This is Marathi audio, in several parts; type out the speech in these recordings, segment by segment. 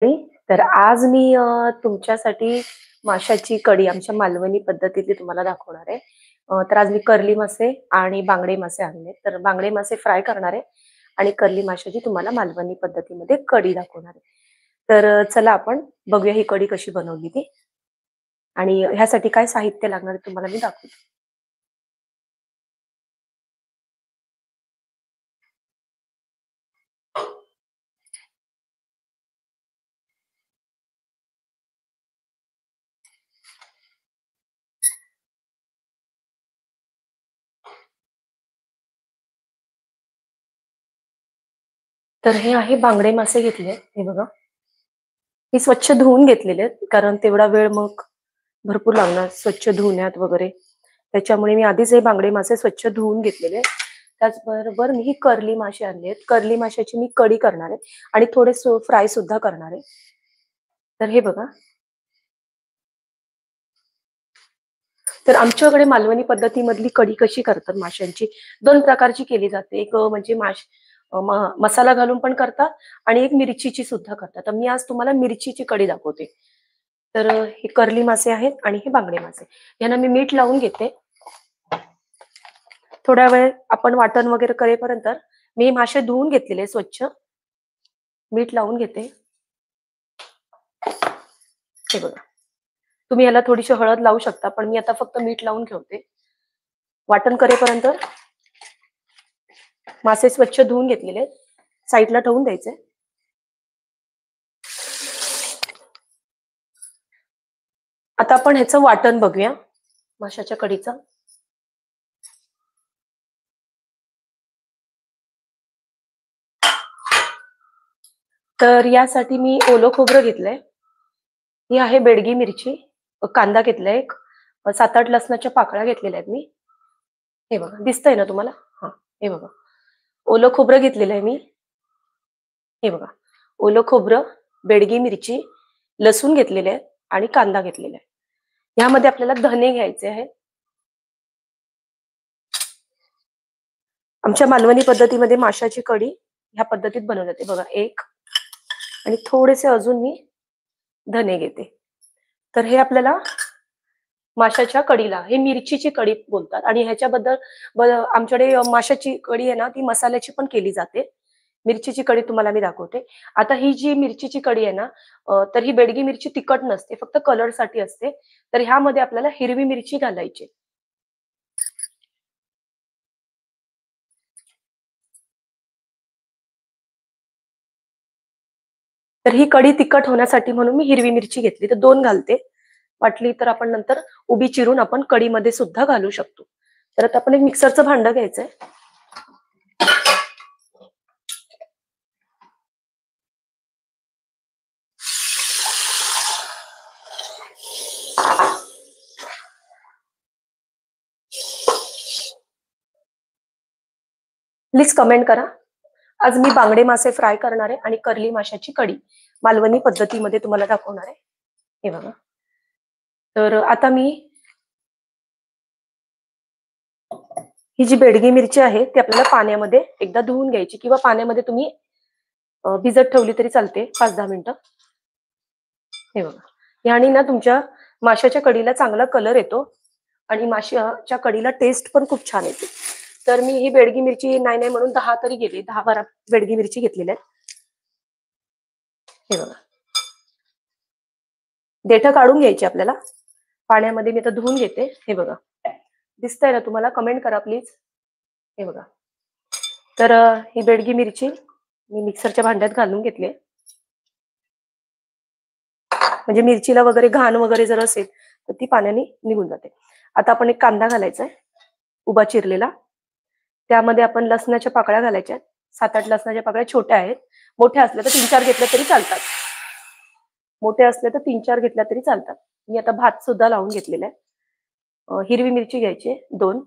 तर आज मी तुमच्यासाठी माशाची कढी आमच्या मालवणी पद्धतीतली तुम्हाला दाखवणार आहे. तर आज मी कर्ली मासे आणि बांगडे मासे आणले. तर बांगडे मासे फ्राय करणार आहे आणि कर्ली माशाची तुम्हाला मालवणी पद्धतीमध्ये कढी दाखवणार आहे. तर चला आपण बघूया ही कढी कशी बनवली ती आणि ह्यासाठी काय साहित्य लागणार आहे तुम्हाला मी दाखवते. तर हे आहे बांगडे मासे घेतले. हे बघा. हे स्वच्छ धुवून घेतलेले आहेत कारण तेवढा वेळ मग भरपूर लागणार स्वच्छ धुण्यात वगैरे. त्याच्यामुळे मी आधीच हे बांगडे मासे स्वच्छ धुवून घेतलेले. त्याचबरोबर मी ही कर्ली मासे आणले आहेत. कर्ली माशाची मी कढी करणार आहे आणि थोडे फ्राय सुद्धा करणार आहे. तर हे बघा. तर आमच्याकडे मालवणी पद्धतीमधली कढी कशी करतात माशांची, 2 प्रकारची केली जाते. एक म्हणजे मसाला घालून पण करतात आणि एक मिरचीची सुद्धा करतात. तर मी आज तुम्हाला मिरचीची कढी दाखवते. तर हे कर्ली मासे आहेत आणि हे बांगडे मासे. यांना मी मीठ लावून घेते. थोड्या वेळ आपण वाटण वगैरे करेपर्यंत मी हे मासे धुवून घेतलेले स्वच्छ. मीठ लावून घेते. हे बघा. तुम्ही याला थोडीशी हळद लावू शकता, पण मी आता फक्त मीठ लावून ठेवते. वाटण करेपर्यंत मासे स्वच्छ धुवून घेतलेले साईडला ठेवून द्यायचे. आता आपण ह्याचं वाटण बघूया माशाच्या कढीचं. तर यासाठी मी ओलं खोबरं घेतलंय. ही आहे बेडगी मिरची, कांदा घेतलाय एक, 7-8 लसणाच्या पाकळ्या घेतलेल्या आहेत मी. हे बघा, दिसतंय ना तुम्हाला? हा, हे बघा. ओलं खोबरं घेतलेलं आहे मी. हे बघा. ओलं खोबरं, बेडगी मिरची, लसूण घेतलेले आहे आणि कांदा घेतलेला आहे. यामध्ये आपल्याला धने घ्यायचे आहेत. आमच्या मालवणी पद्धतीमध्ये माशाची कढी ह्या पद्धतीत बनवली जाते. बघा, एक आणि थोडेसे अजून मी धने घेते. तर हे आपल्याला माशाच्या कढीला हे मिरचीची कढी बोलतात आणि ह्याच्याबद्दल आमच्याकडे माशाची कढी आहे ना ती मसाल्याची पण केली जाते. मिरचीची कढी तुम्हाला मी दाखवते. आता ही जी मिरचीची कढी आहे ना, तर ही बेडगी मिरची तिखट नसते, फक्त कलरसाठी असते. तर ह्यामध्ये आपल्याला हिरवी मिरची घालायची. तर ही कढी तिखट होण्यासाठी म्हणून मी हिरवी मिरची घेतली. तर 2 घालते. वाटली तर आपण नंतर उभी चिरून आपण कढीमध्ये सुद्धा घालू शकतो. तर आता आपण एक मिक्सरचं भांडं घ्यायचंय. प्लीज कमेंट करा. आज मी बांगडे मासे फ्राय करणार आहे आणि कर्ली माशाची कढी मालवणी पद्धतीमध्ये तुम्हाला दाखवणार आहे. हे बघा. तर आता मी ही जी बेडगी मिरची आहे ती आपल्याला पाण्यामध्ये एकदा धुवून घ्यायची किंवा पाण्यामध्ये तुम्ही भिजत ठेवली तरी चालते 5-10 मिनिटं. हे बघा. याने ना तुमच्या माशाच्या कढीला चांगला कलर येतो आणि माशाच्या कढीला टेस्ट पण खूप छान येते. तर मी ही बेडगी मिरची नाही म्हणून 10 तरी घेतली. 10-12 बेडगी मिरची घेतलेल्या आहेत. हे बघा. देठं काढून घ्यायची आपल्याला. पाण्यामध्ये मी आता धुवून घेते. हे बघा. दिसतंय ना तुम्हाला? कमेंट करा प्लीज. हे बघा. तर ही बेडगी मिरची मी मिक्सरच्या भांड्यात घालून घेतली. म्हणजे मिरचीला वगैरे घाण वगैरे जर असेल तर ती पाण्याने निघून जाते. आता आपण एक कांदा घालायचा आहे उभा चिरलेला. त्यामध्ये आपण लसणाच्या पाकळ्या घालायच्या. 7-8 लसणाच्या पाकळ्या छोट्या आहेत. मोठ्या असल्या तर 3-4 घेतल्या तरी चालतात. मोठे असले तर 3-4 घेतल्या तरी चालतात. मी आता भात सुद्धा लावून घेतलेला आहे. हिरवी मिरची घ्यायची 2.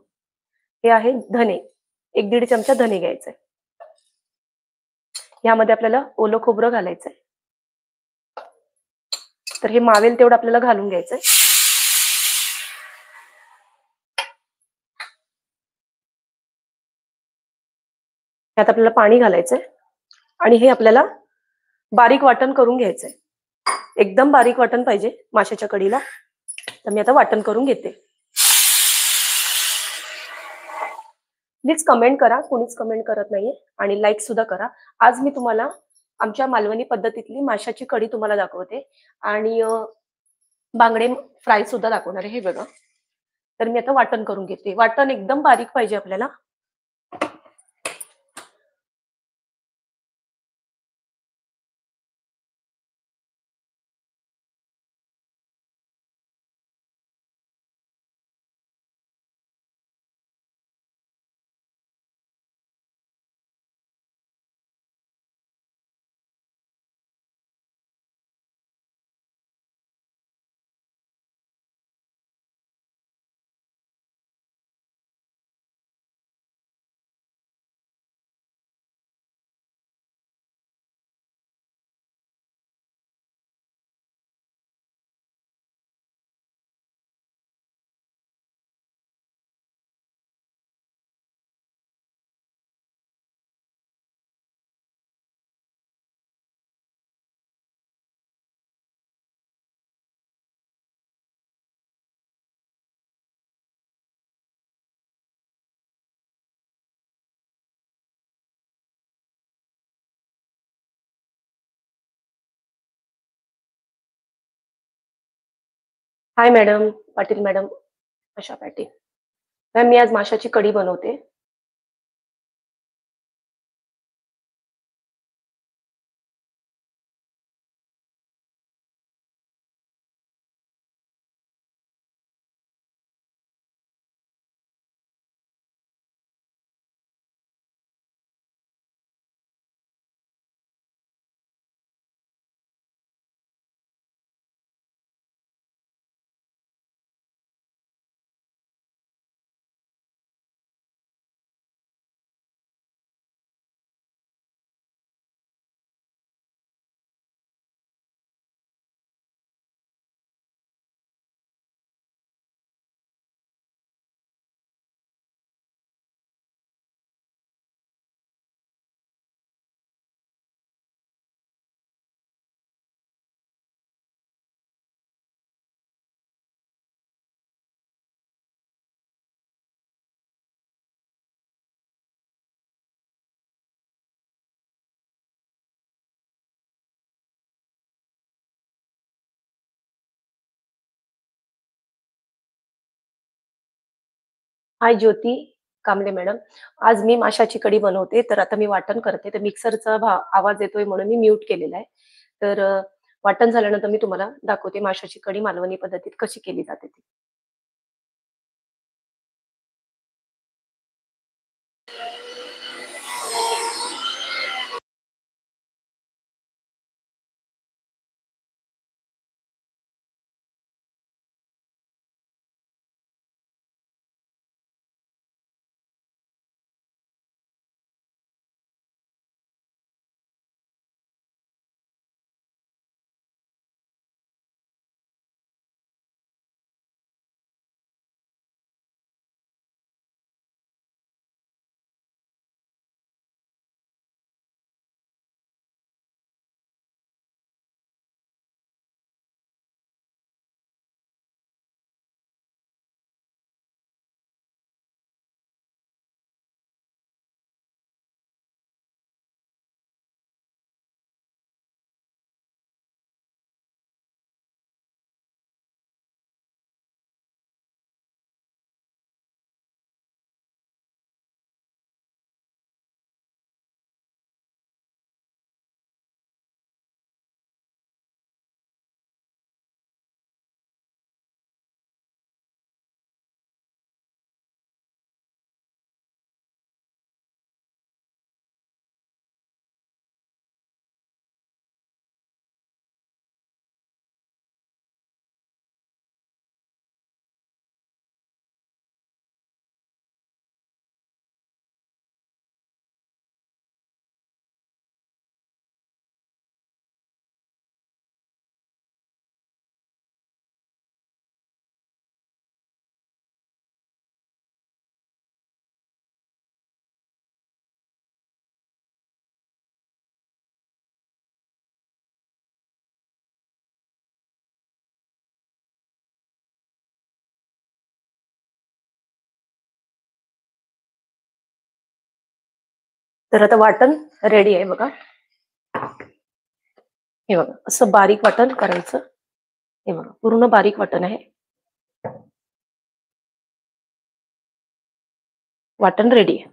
हे आहे धने. 1-1.5 चमचा धने घ्यायचे. यामध्ये आपल्याला ओलं खोबरं घालायचंय. तर हे मावेल तेवढं आपल्याला घालून घ्यायचंय. यात आपल्याला पाणी घालायचंय आणि हे आपल्याला बारीक वाटण करून घ्यायचंय. एकदम बारीक वाटण पाहिजे माशाच्या कढीला. तर मी आता वाटण करून घेते. प्लीज कमेंट करा. कोणीच कमेंट करत नाहीये आणि लाईक सुद्धा करा. आज मी तुम्हाला आमच्या मालवणी पद्धतीतली माशाची कढी तुम्हाला दाखवते आणि बांगडे फ्राय सुद्धा दाखवणार आहे. हे बघा. तर मी आता वाटण करून घेते. वाटण एकदम बारीक पाहिजे आपल्याला. हाय मॅडम, पाटील मॅडम, आशा पाटील. मॅम मी आज माशाची कढी बनवते. हाय ज्योती कांबळे मॅडम. आज मी माशाची कढी बनवते. तर आता मी वाटण करते. तर मिक्सरचा आवाज येतोय म्हणून मी म्यूट केलेला आहे. तर वाटण झाल्यानंतर मी तुम्हाला दाखवते माशाची कढी मालवणी पद्धतीत कशी केली जाते ती. तर आता वाटण रेडी आहे बघा. हे बघा असं बारीक वाटण करायचं. हे बघा पूर्ण बारीक वाटण आहे. वाटण रेडी आहे.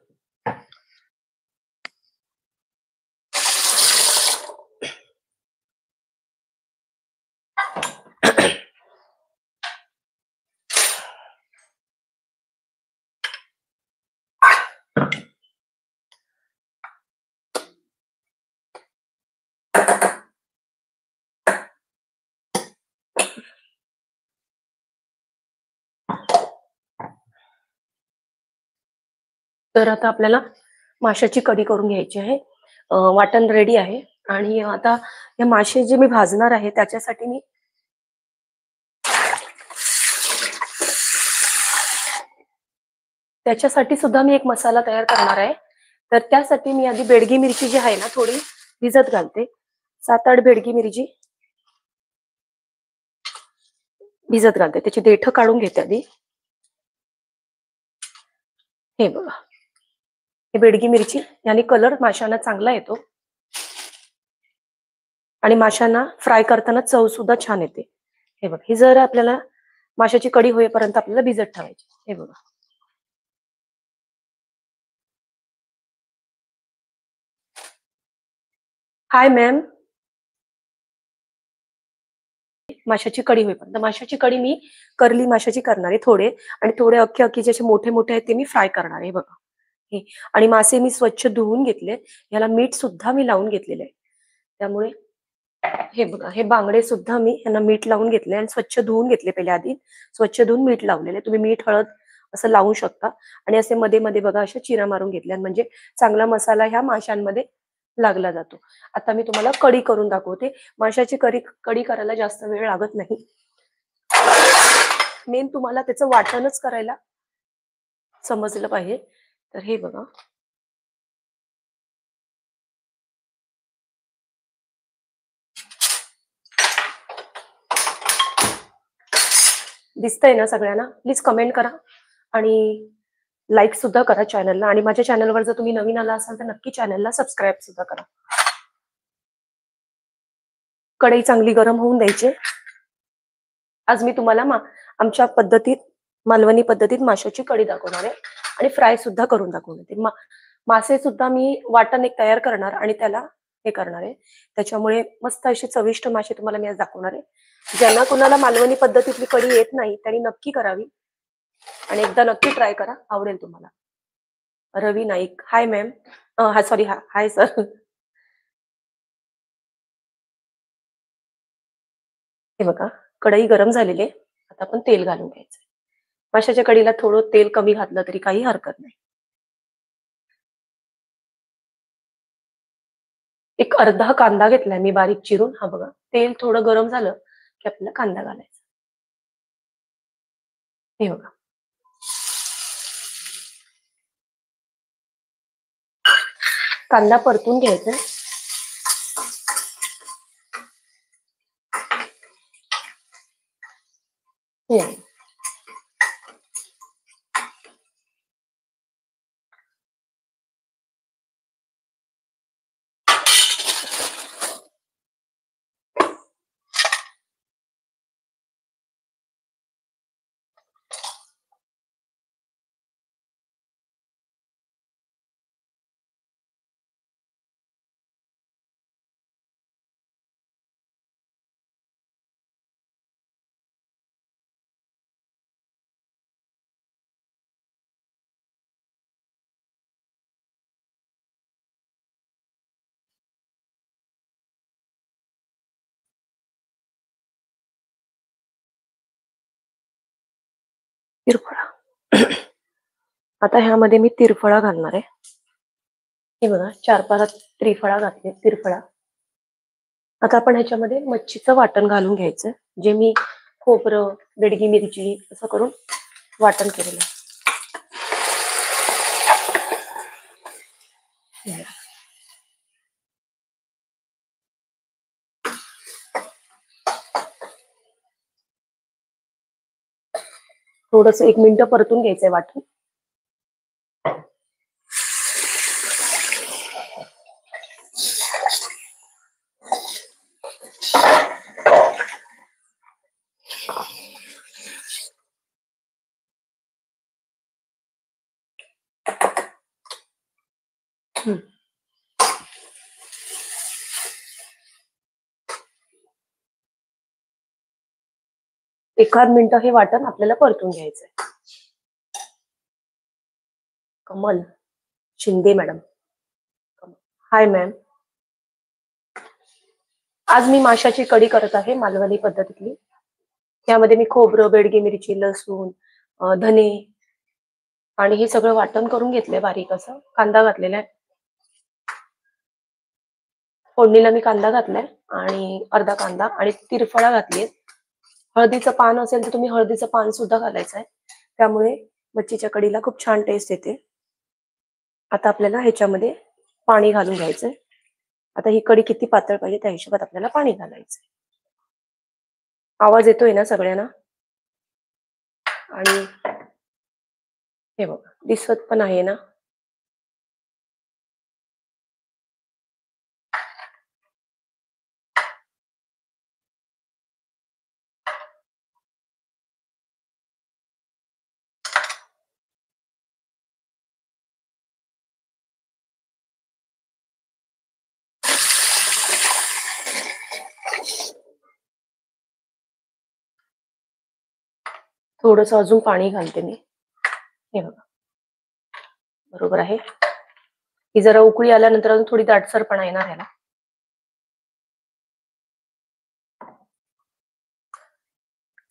तर आता आपल्याला माशाची कढी करून घ्यायची आहे. वाटण रेडी आहे आणि आता हे मासे जे मी भाजणार आहे त्याच्यासाठी सुद्धा मी एक मसाला तयार करणार आहे. तर त्यासाठी मी आधी बेडगी मिरची जी आहे ना थोडी भिजत घालते. 7-8 बेडगी मिरची भिजत घालते. त्याची देठ काढून घेते आधी. हे बघा हे बेडगी मिरची याने कलर माशांना चांगला येतो आणि माशांना फ्राय करताना चव सुद्धा छान येते. हे बघा ही जर आपल्याला माशाची कढी होईपर्यंत आपल्याला भिजत ठेवायची. हे बघा हाय मॅम. माशाची कढी होईपर्यंत माशाची कढी मी करली माशाची करणार आहे थोडे आणि थोडे अख्खे अख्खे जे मोठे मोठे आहेत ते मी फ्राय करणार आहे बघा. हे आणि मासे मी स्वच्छ धुवून घेतले. याला मीठ सुद्धा मी लावून घेतलेलं आहे. त्यामुळे हे बघा हे बांगडे सुद्धा मी यांना मीठ लावून घेतले आणि स्वच्छ धुवून घेतले पहिले आधी. स्वच्छ धुवून मीठ लावलेले. तुम्ही मीठ हळद असं लावू शकता आणि असे मध्ये मध्ये बघा अशा चिरा मारून घेतल्या म्हणजे चांगला मसाला ह्या माशांमध्ये लागला जातो. आता मी तुम्हाला कढी करून दाखवते. माशाची कढी करायला जास्त वेळ लागत नाही. मेन तुम्हाला त्याचं वाटणच करायला समजलं पाहिजे. तर हे बघा दिसतंय ना सगळ्यांना. प्लीज कमेंट करा आणि लाईक सुद्धा करा चॅनलला आणि माझ्या चॅनलवर जर तुम्ही नवीन आला असाल तर नक्की चॅनलला सबस्क्राईब सुद्धा करा. कढई चांगली गरम होऊन द्यायची. आज मी तुम्हाला आमच्या पद्धतीत मालवणी पद्धतीत माशाची कढी दाखवणार आहे आणि फ्राय सुद्धा करून दाखवणार आहे. मासे सुद्धा मी वाटण एक तयार करणार आणि त्याला हे करणार आहे. त्याच्यामुळे मस्त अशी चविष्ट मासे तुम्हाला मी आज दाखवणार आहे. ज्यांना कुणाला मालवणी पद्धतीतली कढी येत नाही त्यांनी नक्की करावी आणि एकदा नक्की ट्राय करा. आवडेल तुम्हाला. रवी नाईक हाय मॅम. हा सॉरी हाय सर. हे बघा कढई गरम झालेली आहे. आता आपण तेल घालून घ्यायचं. माशाच्या कढीला थोडं तेल कमी घातलं तरी काही हरकत नाही. एक अर्धा कांदा घेतलाय मी बारीक चिरून. हा बघा तेल थोडं गरम झालं की आपल्याला कांदा घालायचा. हे बघा कांदा परतून घ्यायचा. हे तिरफळा. आता ह्यामध्ये मी तिरफळा घालणार आहे. हे बघा 4-5 त्रिफळा घातले तिरफळा. आता आपण ह्याच्यामध्ये मच्छीचं वाटण घालून घ्यायचं. जे मी खोबरं बेडगी मिरची असं करून वाटण केलेलं आहे. थोडस 1 मिनिट परतून घ्यायचंय वाटण. एखाद मिनिट हे वाटण आपल्याला परतून घ्यायचंय. कमल शिंदे मॅडम. हाय मॅम. आज मी माशाची कढी करत आहे मालवणी पद्धतीतली. यामध्ये मी खोबरं, बेडगी मिरची, लसूण, धने आणि हे सगळं वाटण करून घेतलंय बारीक असं. कांदा घातलेला आहे. फोडणीला मी कांदा घातलाय आणि अर्धा कांदा आणि तिरफळा घातलीये. हळदीचं पान असेल तर तुम्ही हळदीचं पान सुद्धा घालायचं आहे. त्यामुळे मच्छीच्या कढीला खूप छान टेस्ट येते. आता आपल्याला ह्याच्यामध्ये पाणी घालून घ्यायचंय. आता ही कढी किती पातळ पाहिजे त्या हिशोबात आपल्याला पाणी घालायचंय. आवाज येतोय ना सगळ्यांना? आणि हे बघा दिसत पण आहे ना. थोडस अजून पाणी घालते मी. हे बघा बरोबर आहे. ही जरा उकळी आल्यानंतर अजून थोडी दाटसरपणा येणार ह्याला.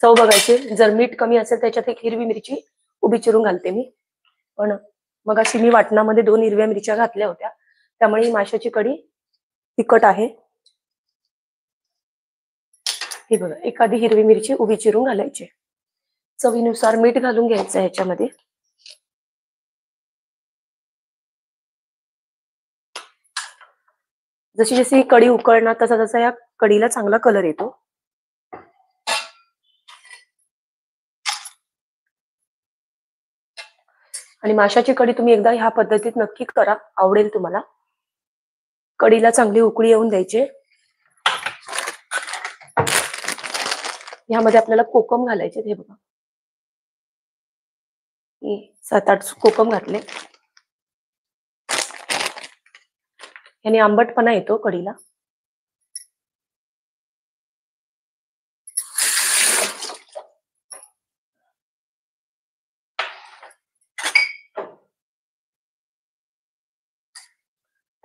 चव बघायची. जर मीठ कमी असेल त्याच्यात एक हिरवी मिरची उभी चिरून घालते मी. पण मग अशी मी वाटणामध्ये 2 हिरव्या मिरच्या घातल्या होत्या. त्यामुळे ही माशाची कढी तिखट आहे. हे बघा एखादी हिरवी मिरची उभी चिरून घालायची. चवीनुसार मीठ घालून घ्यायचं ह्याच्यामध्ये. जशी जशी कढी उकळणार तसा तसा या कढीला चांगला कलर येतो. आणि माशाची कढी तुम्ही एकदा ह्या पद्धतीत नक्की करा, आवडेल तुम्हाला. कढीला चांगली उकळी येऊन द्यायची. ह्यामध्ये आपल्याला कोकम घालायचे. हे बघा 7-8 कोकम घातले. याने आंबटपणा येतो कढीला.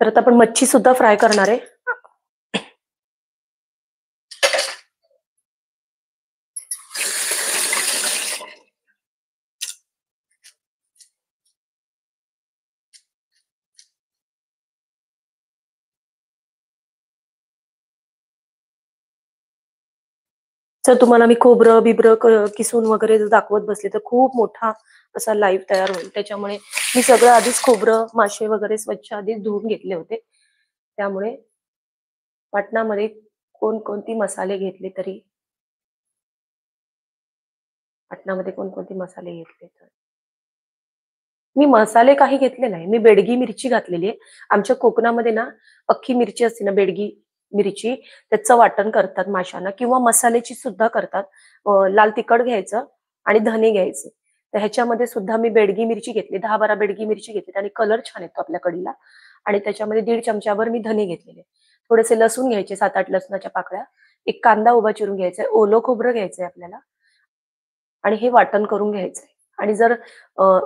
तर आता आपण मच्छी सुद्धा फ्राय करणार आहे. जर तुम्हाला मी खोबरं बिबरं किसून वगैरे दाखवत बसले तर खूप मोठा असा लाईव्ह तयार होईल. त्याच्यामुळे मी सगळं आधीच खोबरं मासे वगैरे स्वच्छ आधीच धुवून घेतले होते. त्यामुळे वाटणामध्ये कोणकोणती मसाले घेतले तरी वाटणामध्ये कोणकोणते मसाले घेतले तर मी मसाले काही घेतले नाही. मी बेडगी मिरची घातलेली आहे. आमच्या कोकणामध्ये ना अख्खी मिरची असते ना बेडगी मिरची त्याचं वाटण करतात माशांना किंवा मसाल्याची सुद्धा करतात. लाल तिखट घ्यायचं आणि धने घ्यायचे. तर ह्याच्यामध्ये सुद्धा मी बेडगी मिरची घेतली. 10-12 बेडगी मिरची घेतली आणि कलर छान येतो आपल्या कढीला. आणि त्याच्यामध्ये 1.5 चमचाभर मी धने घेतलेले. थोडेसे लसूण घ्यायचे 7-8 लसणाच्या पाकळ्या. एक कांदा उभा चिरून घ्यायचा. ओलं खोबरं घ्यायचंय आपल्याला आणि हे वाटण करून घ्यायचंय. आणि जर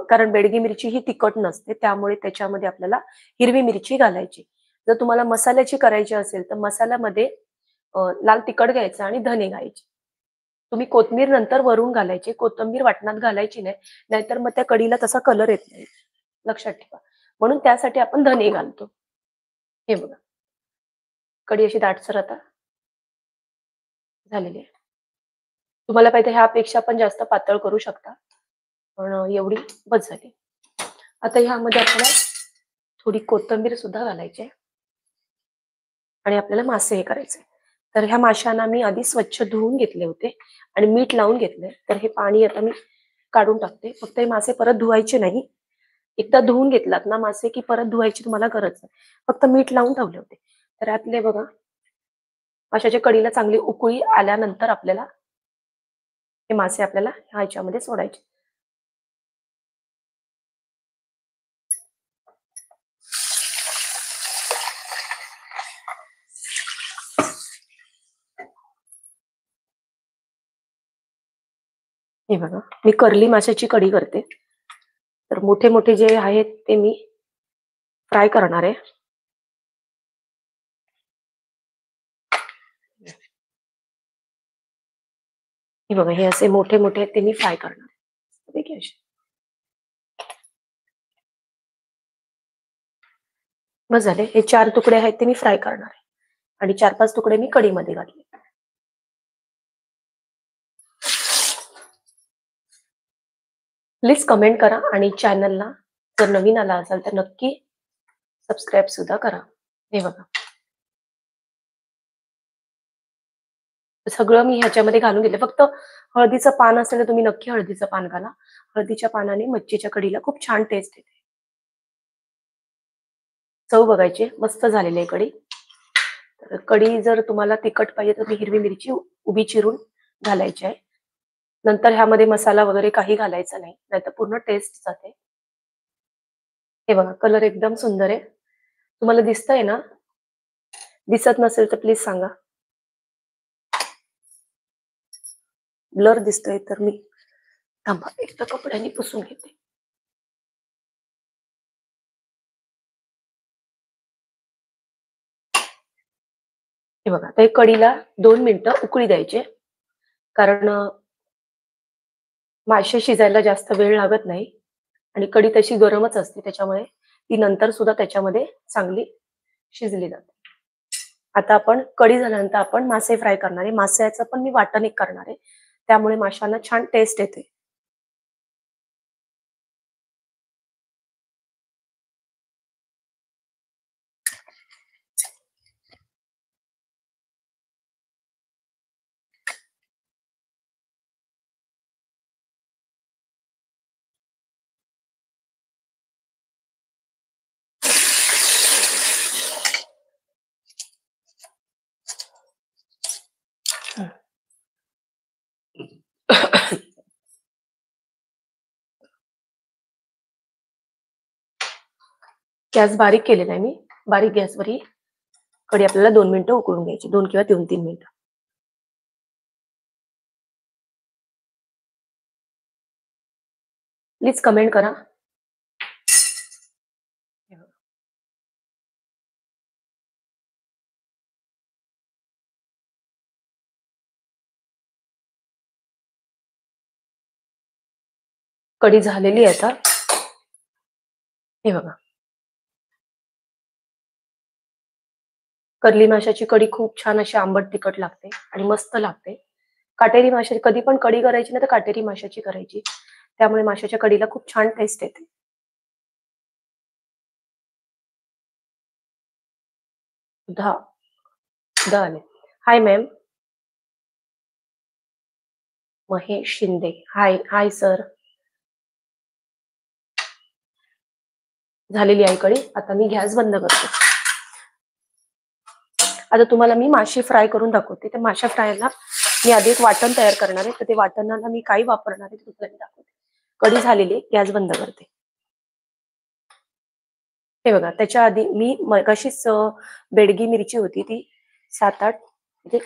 कारण बेडगी मिरची ही तिखट नसते त्यामुळे त्याच्यामध्ये आपल्याला हिरवी मिरची घालायची. जर तुम्हाला मसाल्याची करायची असेल तर मसाल्यामध्ये लाल तिखट घ्यायचं आणि धने घालायचे. तुम्ही कोथिंबीर नंतर वरून घालायची. कोथिंबीर वाटणात घालायची नाही. नाहीतर मग त्या कढीला तसा कलर येत नाही. लक्षात ठेवा. म्हणून त्यासाठी आपण धने घालतो. हे बघा. कढी अशी दाटसर आता झालेली आहे. तुम्हाला पाहिजे ह्यापेक्षा पण जास्त पातळ करू शकता. पण एवढी बस झाली. आता ह्यामध्ये आपल्याला थोडी कोथिंबीर सुद्धा घालायची आहे. आणि आपल्याला मासे हे करायचे. तर ह्या माशांना मी आधी स्वच्छ धुवून घेतले होते आणि मीठ लावून घेतले. तर हे पाणी आता मी काढून टाकते. फक्त हे मासे परत धुवायचे नाही. एकदा धुवून घेतलात ना मासे की परत धुवायची तुम्हाला गरज नाही. फक्त मीठ लावून ठेवले होते. तर यातले बघा माशाच्या कढीला चांगली उकळी आल्यानंतर आपल्याला हे मासे आपल्याला ह्याच्यामध्ये सोडायचे. हे बघा, मी कर्ली माशाची कढी करते. तर मोठे मोठे जे आहेत ते मी फ्राय करणार आहे. हे बघा, हे असे मोठे मोठे आहेत ते मी फ्राय करणार आहे. ठीक आहे. बस झाले. हे 4 तुकडे आहेत ते मी फ्राय करणार आहे. आणि 4-5 तुकडे मी कढीमध्ये घातले. प्लीज कमेंट करा आणि चॅनलला जर नवीन आला असाल तर नक्की सबस्क्राईब सुद्धा करा. हे बघा, सगळं मी ह्याच्यामध्ये घालून घेतलं. फक्त हळदीचं पान असेल तर तुम्ही नक्की हळदीचं पान घाला. हळदीच्या पानाने मच्छीच्या कढीला खूप छान टेस्ट येते. चव बघायची, मस्त झालेली आहे कढी. तर कढी जर तुम्हाला तिखट पाहिजे तर हिरवी मिरची उभी चिरून घालायची आहे. नंतर ह्यामध्ये मसाला वगैरे काही घालायचा नाही, नाहीतर पूर्ण टेस्ट जाते. हे बघा, कलर एकदम सुंदर आहे. तुम्हाला दिसतंय ना? दिसत नसेल तर प्लीज सांगा. ब्लर दिसतोय तर मी थांबा, एकदा कपड्याने पुसून घेते. हे बघा, ते कढीला 2 मिनिटं उकळी द्यायचे. कारण मासे शिजायला जास्त वेळ लागत नाही आणि कढी तशी गरमच असते, त्याच्यामुळे ती नंतर सुद्धा त्याच्यामध्ये चांगली शिजली जाते. आता आपण कढी झाल्यानंतर आपण मासे फ्राय करणार आहे. माशाचं पण मी वाटण एक करणार आहे. त्यामुळे माशांना छान टेस्ट येते. गॅस बारीक केलेला आहे मी. बारीक गॅसवर ही कढी आपल्याला 2 मिनिटं उकळून घ्यायची. 2 किंवा 2-3 मिनिटं. प्लीज कमेंट करा. कढी झालेली आहे आता. हे बघा, कर्ली माशाची कढी खूप छान अशी आंबट तिखट लागते आणि मस्त लागते. काटेरी माशाची कधी पण कढी करायची ना तर काटेरी माशाची करायची. त्यामुळे माशाच्या कढीला खूप छान टेस्ट येते. सुद्धा सुद्धा आले. हाय मॅम. महेश शिंदे. हाय हाय सर. झालेली आहे कढी. आता मी गॅस बंद करते. आता तुम्हाला मी मासे फ्राय करून दाखवते. त्या माशा फ्रायला मी आधी एक वाटण तयार करणार आहे. तर ते वाटणाला मी काय वापरणार आहे ते तुम्हाला मी दाखवते. कढी झालेली आहे. गॅस बंद करते. हे बघा, त्याच्या आधी मी मगाशीच बेडगी मिरची होती ती 7-8 म्हणजे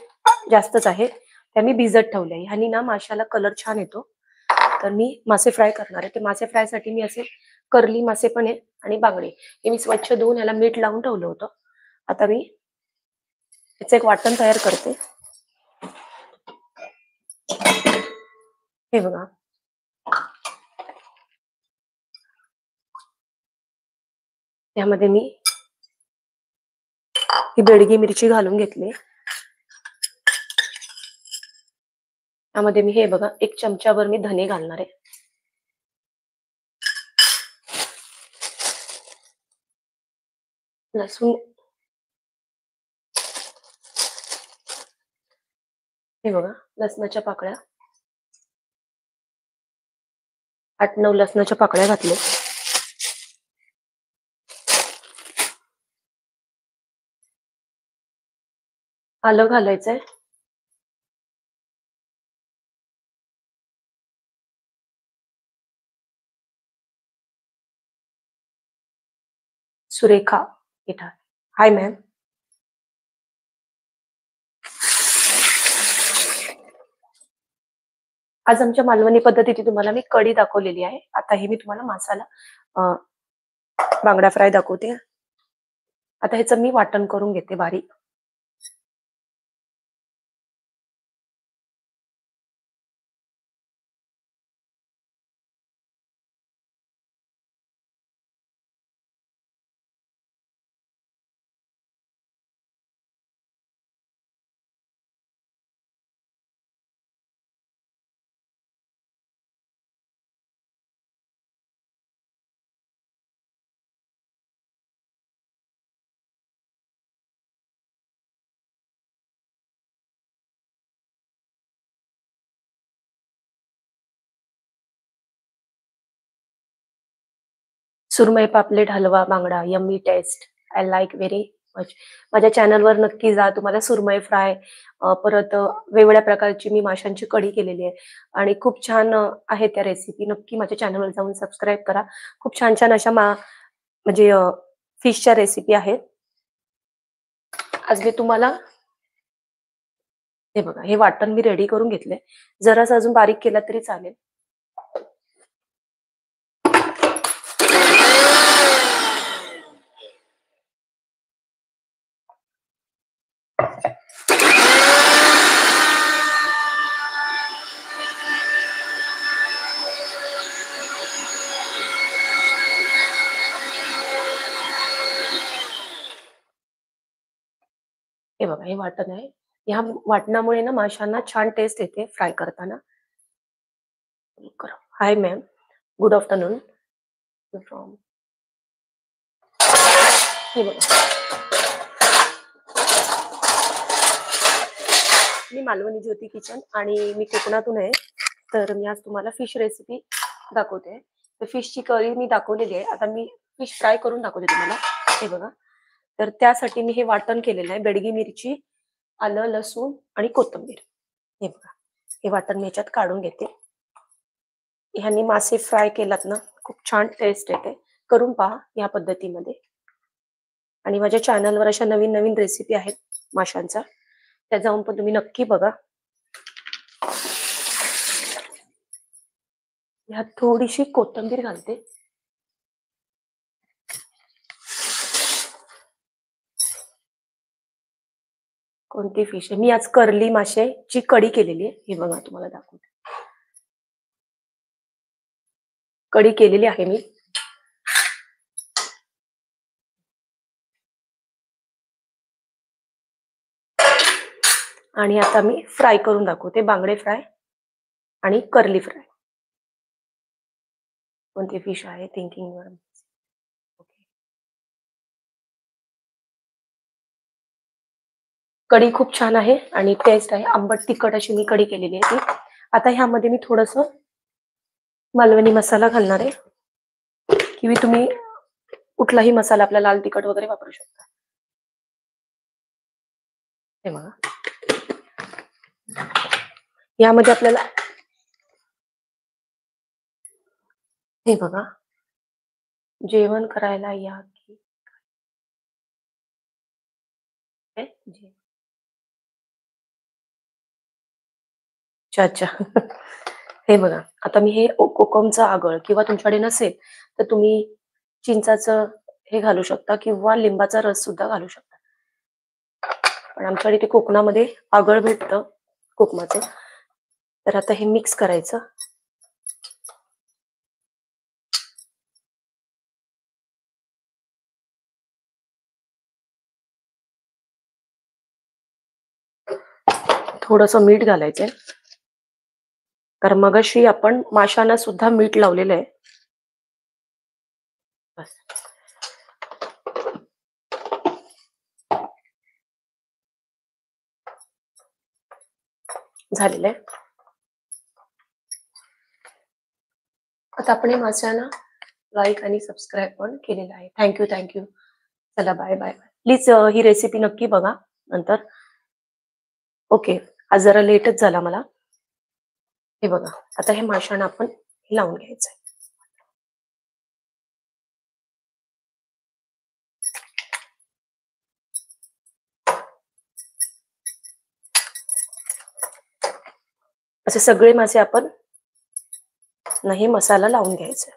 जास्तच आहे. त्या मी भिजत ठेवल्या. ह्यानी ना माशाला कलर छान येतो. तर मी मासे फ्राय करणार आहे. ते मासे फ्रायसाठी मी असे कर्ली मासे पण आहे आणि बांगडे हे मी स्वच्छ धुवून ह्याला मीठ लावून ठेवलं होतं. आता मी याचं एक वाटण तयार करते. हे बघा, त्यामध्ये मी ही बेडगी मिरची घालून घेतली. त्यामध्ये मी हे बघा 1 चमचाभर मी धने घालणार आहे. लसूण हे बघा, लसणाच्या पाकळ्या 8-9 लसणाच्या पाकळ्या घातल्या. आलं घालायचंय. सुरेखा इथं. हाय मॅम. आज आमच्या मालवणी पद्धतीने तुम्हाला मी कढी दाखवलेली आहे. आता हे मी तुम्हाला मसाला अ, बांगडा फ्राय दाखवते. आता ह्याचं मी वाटण करून घेते बारीक. सुरमई पापलेट हलवा बांगडा yummy taste. I like very much. माझ्या चॅनलवर नक्की जा. तुम्हाला सुरमई फ्राय परत वेगवेगळ्या प्रकारची मी माशांची कढी केलेली आहे आणि खूप छान आहेत त्या रेसिपी. नक्की माझ्या चॅनलवर जाऊन सबस्क्राईब करा. खूप छान-छान अशा म्हणजे फिशच्या रेसिपी आहेत. आज मी तुम्हाला हे बघा, हे वाटण मी रेडी करून घेतलंय. जरासं अजून बारीक केलं तरी चालेल. हे बघा, हे वाटण आहे. ह्या वाटणामुळे ना माशांना छान टेस्ट येते फ्राय करताना. हाय मॅम, गुड आफ्टरनून. फ्रॉम हे बघा, मी मालवणी ज्योती किचन आणि मी कोकणातून आहे. तर मी आज तुम्हाला फिश रेसिपी दाखवते. तर फिशची करी मी दाखवलेली आहे. आता मी फिश फ्राय करून दाखवते तुम्हाला. हे बघा. तर त्यासाठी मी हे वाटण केलेलं आहे. बेडगी मिरची, आलं, लसूण आणि कोथिंबीर. हे बघा. हे वाटण मी ह्याच्यात काढून घेते. ह्यांनी मासे फ्राय केलात ना, खूप छान टेस्ट येते. करून पहा या पद्धतीमध्ये. आणि माझ्या चॅनलवर अशा नवीन-नवीन रेसिपी आहेत माशांच्या. त्या जाऊन पण तुम्ही नक्की बघा. ह्यात थोडीशी कोथिंबीर घालते. कोणती फिश आहे? मी आज कर्ली माशाची कढी केलेली आहे. हे बघा तुम्हाला दाखवते. कढी केलेली आहे मी. आणि आता मी फ्राय करून दाखवते. बांगडे फ्राय आणि कर्ली फ्राय. कोणती फिश आहे थिंकिंग वर. ओके. कढी खूप छान आहे आणि टेस्ट आहे. आंबट तिखट अशी मी कढी केलेली आहे ती. आता ह्यामध्ये मी थोडंसं मालवणी मसाला घालणार आहे. किंवा तुम्ही कुठलाही मसाला आपला लाल तिखट वगैरे वापरू शकता. हे बघा. यामध्ये आपल्याला हे बघा, जेवण करायला या की काय? अच्छा, अच्छा. हे बघा, आता मी हे कोकमचं आगळ किंवा तुमच्याकडे नसेल, तर तुम्ही चिंचाचं हे घालू शकता किंवा लिंबाचा रस सुद्धा घालू शकता. पण आमच्याकडे ते कोकणामध्ये आगळ भेटतं कोकमाचं. तर आता हे मिक्स करायचं. थोडंसं मीठ घालायचंय. कारण मगाशी आपण माशांना सुद्धा मीठ लावलेलं आहे. बस. झालेलं आहे. आता आपण हे माशांना लाईक आणि सबस्क्राईब पण केलेलं आहे. Thank you. चला बाय. प्लीज ही रेसिपी नक्की बघा नंतर. ओके. आज जरा लेटच झाला मला. हे बघा, आता हे माशांना आपण लावून घ्यायचंय. असे सगळे मासे आपण नाही मसाला लावून घ्यायचा.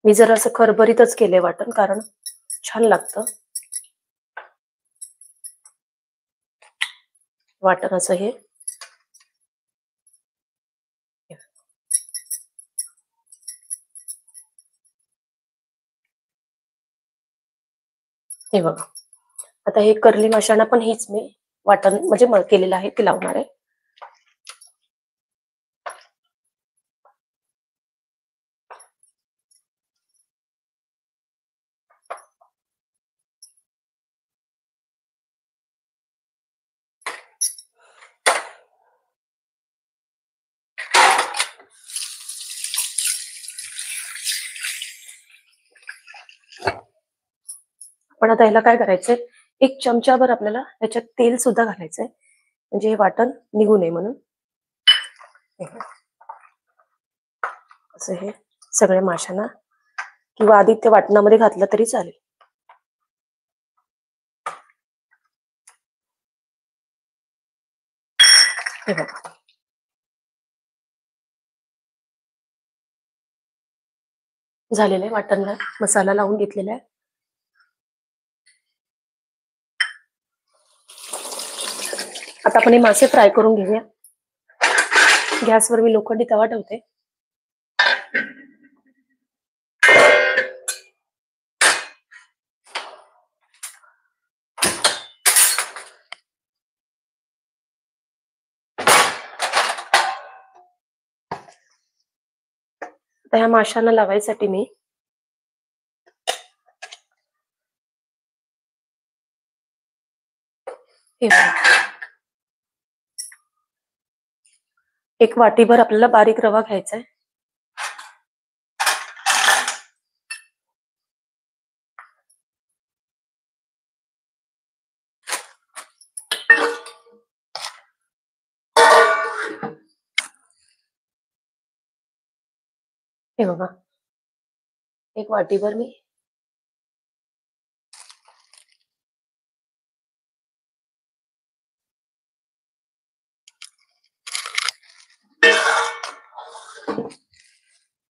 मी जर असं खरबरीतच केलंय वाटण, कारण छान लागतं वाटण असं हे. हे बघा, आता हे कर्ली माशांना पण हीच मी वाटण म्हणजे केलेलं आहे ते लावणार आहे. पण आता ह्याला काय करायचंय, 1 चमचाभर आपल्याला ह्याच्यात तेल सुद्धा घालायचंय, म्हणजे हे वाटण निघू नये म्हणून. असं हे सगळ्या माशांना, किंवा आधी ते वाटणामध्ये घातलं तरी चालेल. हे बघा, झालेलं आहे वाटणला मसाला लावून घेतलेला आहे. आता आपण हे मासे फ्राय करून घेऊया. गॅसवर मी लोखंडी तवा ठेवते. आता ह्या माशांना लावायसाठी मी एक वाटीभर आपल्याला बारीक रवा घ्यायचा आहे. हे बघा, एक वाटीभर मी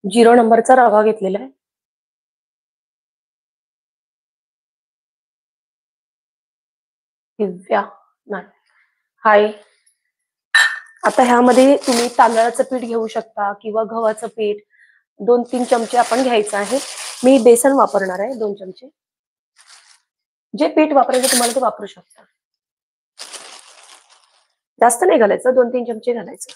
झिरो नंबरचा रवा घेतलेला आहे. दिव्या नाही हाय. आता ह्यामध्ये तुम्ही तांदळाचं पीठ घेऊ शकता किंवा गव्हाचं पीठ 2-3 चमचे आपण घ्यायचं आहे. मी बेसन वापरणार आहे 2 चमचे. जे पीठ वापरायचं तुम्हाला ते वापरू शकता. जास्त नाही घालायचं, 2-3 चमचे घालायचं,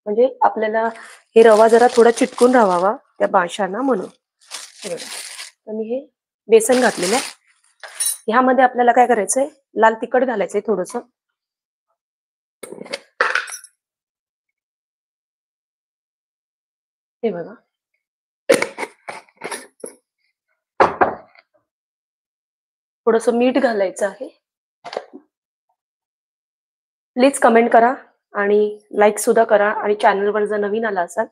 म्हणजे आपल्याला हे रवा जरा थोडा चिटकून राहावा त्या माशांना म्हणून. तर मी हे बेसन घातलेलं आहे. ह्यामध्ये आपल्याला काय करायचंय, लाल तिखट घालायचंय थोडंसं. हे बघा, थोडंसं मीठ घालायचं आहे. प्लीज कमेंट करा आणि लाईक सुद्धा करा, आणि चॅनलवर जर नवीन आला असाल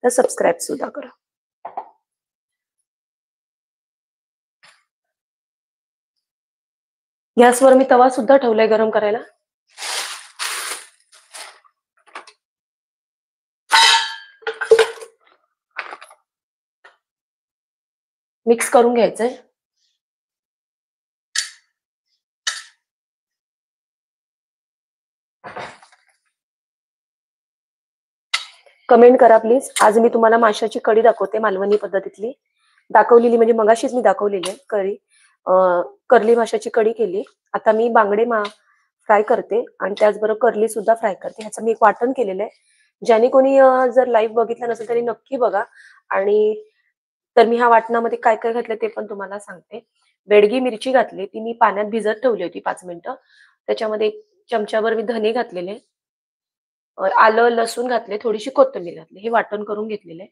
तर सबस्क्राईब सुद्धा करा. गॅसवर मी तवा सुद्धा ठेवलाय गरम करायला. मिक्स करून घ्यायचंय. कमेंट करा प्लीज. आज मी तुम्हाला माशाची कढी दाखवते, मालवणी पद्धतीतली दाखवलेली, म्हणजे मगाशीच मी दाखवलेली आहे कढी. कर्ली माशाची कढी केली. आता मी बांगडे फ्राय करते आणि त्याचबरोबर कर्ली सुद्धा फ्राय करते. ह्याचं मी एक वाटण केलेलं आहे. ज्याने कोणी जर लाईव्ह बघितलं नसेल तरी नक्की बघा. आणि तर मी ह्या वाटणामध्ये काय काय घातलं ते पण तुम्हाला सांगते. बेडगी मिरची घातली, ती मी पाण्यात भिजत ठेवली होती 5 मिनिटं. त्याच्यामध्ये 1 चमचाभर मी धने घातलेले, आलं लसूण घातले, थोडीशी कोथिंबीर घातली, हे वाटण करून घेतलेलं आहे.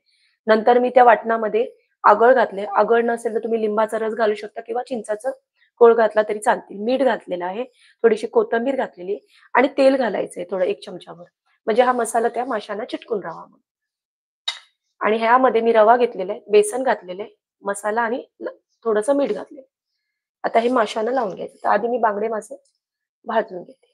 नंतर मी त्या वाटणामध्ये आगळ घातले. आगळ नसेल तर तुम्ही लिंबाचा रस घालू शकता किंवा चिंचाचं कोळ घातला तरी चालतील. मीठ घातलेलं आहे, थोडीशी कोथिंबीर घातलेली आणि तेल घालायचंय थोडं 1 चमचाभर. म्हणजे हा मसाला त्या माशांना चिटकून राहावा म्हणून. आणि ह्यामध्ये मी रवा घेतलेला आहे, बेसन घातलेलं आहे, मसाला आणि थोडंसं मीठ घातलेलं आहे. आता हे माशांना लावून घ्यायचं. तर आधी मी बांगडे मासे भाजून घेते.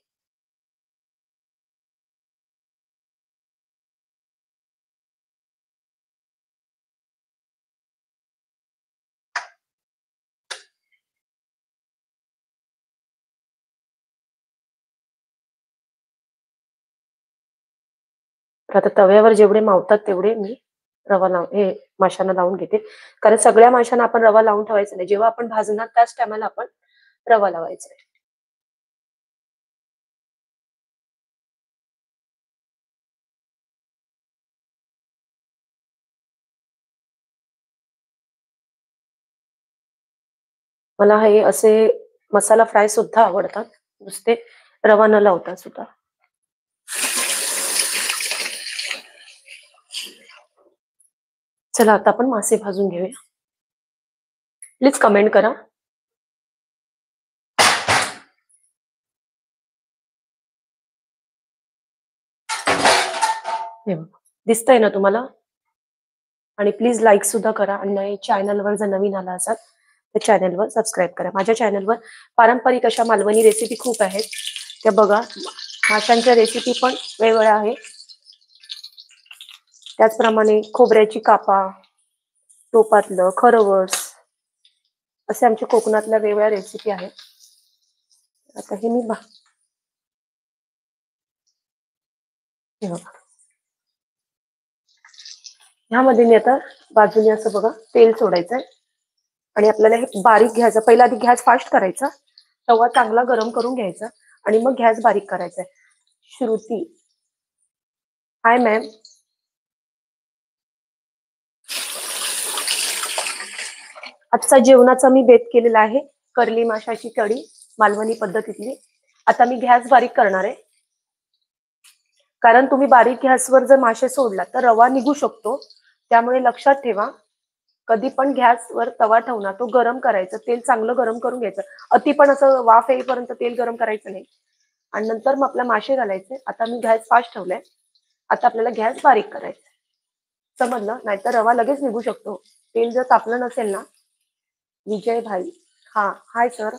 तर आता तव्यावर जेवढे मावतात तेवढे मी रवा हे माशांना लावून घेते. कारण सगळ्या माशांना आपण रवा लावून ठेवायचा नाही. जेव्हा आपण भाजणार त्याच टायमाला आपण रवा लावायचा आहे. मला हे असे मसाला फ्राय सुद्धा आवडतात. नुसते रवा न लावता सुद्धा. चला आता आपण मासे भाजून घेऊया. प्लीज कमेंट करा. हे बघा. दिसतंय ना तुम्हाला? आणि प्लीज लाईक सुद्धा करा आणि चॅनलवर जर नवीन आला असाल तर चॅनलवर सबस्क्राईब करा. माझ्या चॅनलवर पारंपरिक अशा मालवणी रेसिपी खूप आहेत. त्या बघा. माशांच्या रेसिपी पण वेगवेगळ्या आहेत. त्याचप्रमाणे खोबऱ्याची कापा, टोपातलं, खरवस असे आमच्या कोकणातल्या वेगवेगळ्या रेसिपी आहेत. आता हे मी हे बघा. ह्यामध्ये मी आता बाजूने असं बघा तेल सोडायचंय आणि आपल्याला हे बारीक घ्यायचं. पहिला आधी गॅस फास्ट करायचा, तवा चांगला गरम करून घ्यायचा आणि मग गॅस बारीक करायचा. श्रुती, हाय मॅम. आजचा जेवणाचा मी बेत केलेला आहे कर्ली माशाची कढी मालवणी पद्धतीतली. आता मी गॅस बारीक करणार आहे. कारण तुम्ही बारीक गॅसवर जर मासे सोडला तर रवा निघू शकतो. त्यामुळे लक्षात ठेवा, कधी पण गॅसवर तवा ठेवणार तो गरम करायचं. तेल चांगलं गरम करून घ्यायचं. अति पण असं वाफ येईपर्यंत तेल गरम करायचं नाही. आणि नंतर मग आपला मासे घालायचे. आता मी गॅस फास्ट ठेवलाय. आता आपल्याला गॅस बारीक करायचा. समजलं? नाहीतर रवा लगेच निघू शकतो. तेल जर तापलं नसेल ना. विजय भाई, हा, हाय सर.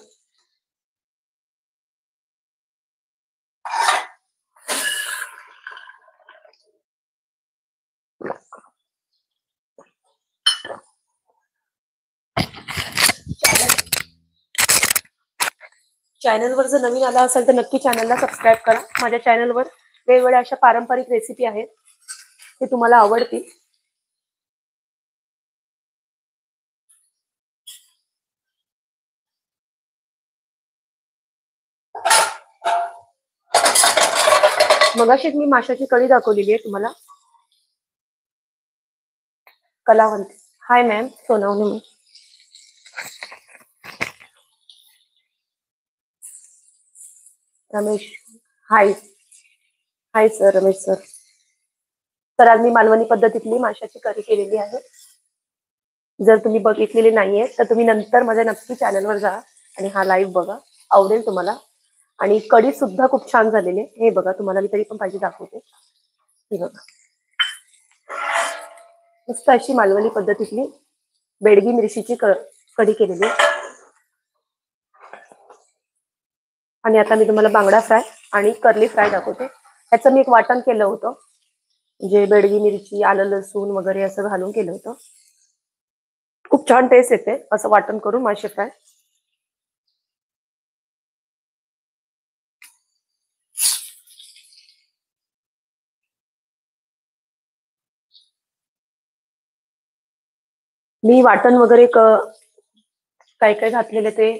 चॅनलवर जर नवीन आला असेल तर नक्की चॅनलला सबस्क्राईब करा. माझ्या चॅनलवर वेगवेगळ्या अशा पारंपरिक रेसिपी आहेत, ते तुम्हाला आवडतील. मगाशीच मी माशाची कढी दाखवलेली आहे तुम्हाला. कलावंत, hi ma'am. Sonawane. Ramesh, hi. Hi sir, Ramesh sir. तर आज मी मालवणी पद्धतीतली माशाची कढी केलेली आहे. जर तुम्ही बघितलेली नाहीये तर तुम्ही नंतर माझ्या नक्की चॅनलवर जा आणि हा लाईव्ह बघा. आवडेल तुम्हाला. आणि कढी सुद्धा खूप छान झालेली आहे. हे बघा, तुम्हाला मी तरी पण पाहिजे दाखवते. हे बघा, मस्त अशी मालवणी पद्धतीतली बेडगी मिरचीची कढी केलेली. आणि आता मी तुम्हाला बांगडा फ्राय आणि कर्ली फ्राय दाखवते. ह्याचं मी एक वाटण केलं होतं, जे बेडगी मिरची, आलं लसूण वगैरे असं घालून केलं होतं. खूप छान टेस्ट येते असं वाटण करून मासे फ्राय. मी वाटण वगैरे काय काय घातलेले ते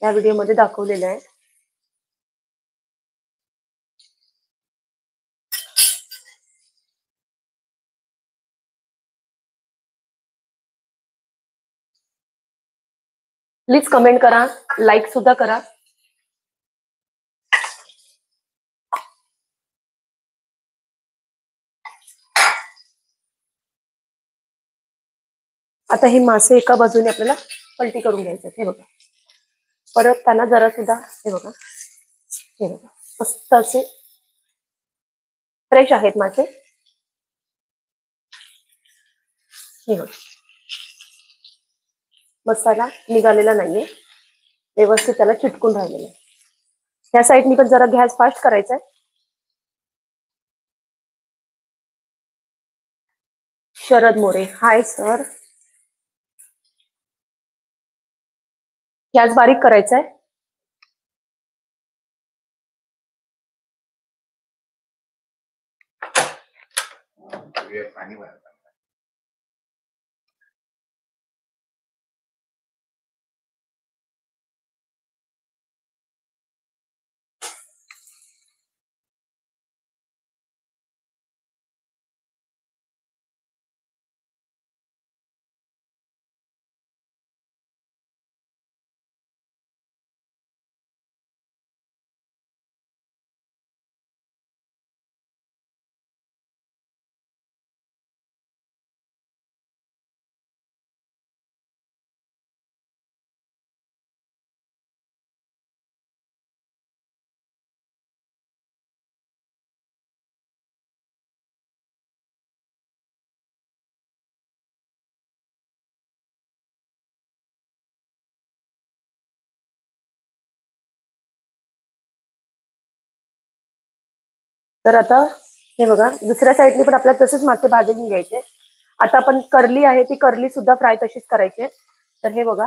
या व्हिडिओमध्ये दाखवलेलं आहे. प्लीज कमेंट करा, लाईक सुद्धा करा. आता हे मासे एका बाजूने आपल्याला पलटी करून घ्यायचे. हे बघा, परतताना जरा सुद्धा हे बघा मस्त असे फ्रेश आहेत मासे. हे बघा मसाला निघालेला नाहीये, व्यवस्थित त्याला चिटकून राहिलेलं आहे. ह्या साईडनी पण जरा गॅस फास्ट करायचा आहे. Sharad More, hi sir. Gas बारीक करायचा आहे. तर आता हे बघा दुसऱ्या साईडनी पण आपल्याला तसेच मासे भाजून घ्यायचे. आता आपण करली आहे ती करली सुद्धा फ्राय तशीच करायची. तर हे बघा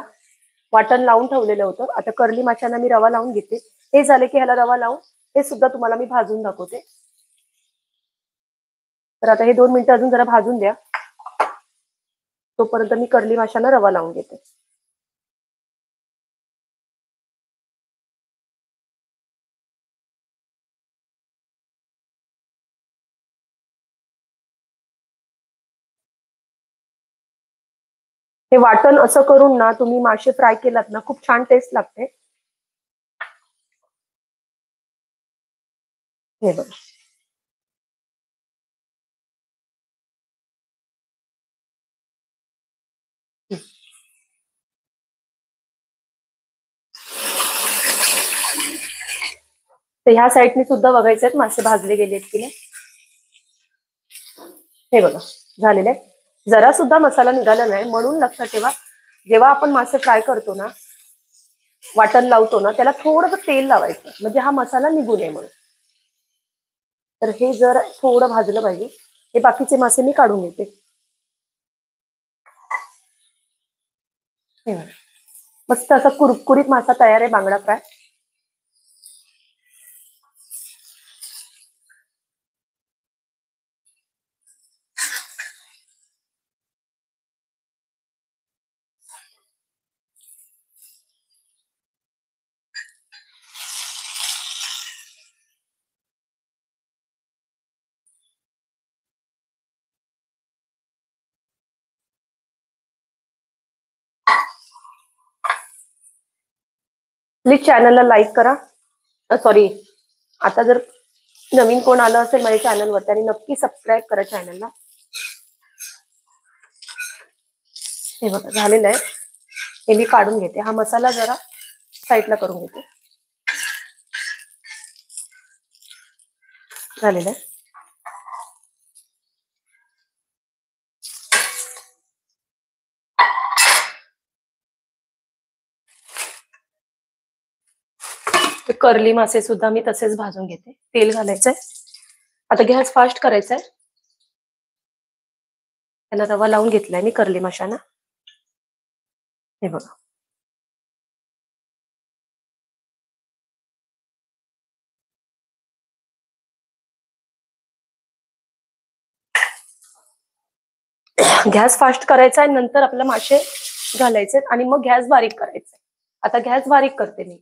वाटण लावून ठेवलेलं होतं. आता करली माशांना मी रवा लावून घेते. हे झाले की ह्याला रवा लावून हे सुद्धा तुम्हाला मी भाजून दाखवते. तर आता हे 2 मिनिटं अजून जरा भाजून द्या. तोपर्यंत मी करली माशांना रवा लावून घेते. हे वाटण असं करून ना तुम्ही मासे फ्राय केलात ना खूप छान टेस्ट लागते. हे बघा तर ह्या साईडनी सुद्धा बघायचे आहेत मासे भाजले गेलेत की नाही. हे बघा झालेलं आहे. जरा सुद्धा मसाला निघाला नाही म्हणून लक्षात ठेवा जेव्हा आपण मासे फ्राय करतो ना वाटण लावतो ना त्याला थोडंसं तेल लावायचं म्हणजे हा मसाला निघू नये म्हणून. तर हे जर थोडं भाजलं पाहिजे. हे बाकीचे मासे मी काढून घेते. हे बघा मस्त असा कुरकुरीत मासा तयार आहे बांगडा फ्राय. प्लीज चॅनलला लाईक करा. सॉरी आता जर नवीन कोण आलं असेल माझ्या चॅनलवर त्यांनी नक्की सबस्क्राईब करा चॅनलला. हे बघा झालेलं आहे. हे मी काढून घेते. हा मसाला जरा साईडला करून घेते. झालेलं आहे. करली मासे सुद्धा मी तसेच भाजून घेते. तेल घालायचंय. आता गॅस फास्ट करायचा आहे. त्याला रवा लावून घेतलाय मी करली माशांना. हे बघा गॅस फास्ट करायचा आहे. नंतर आपल्याला मासे घालायचे आणि मग गॅस बारीक करायचा. आता गॅस बारीक करते मी.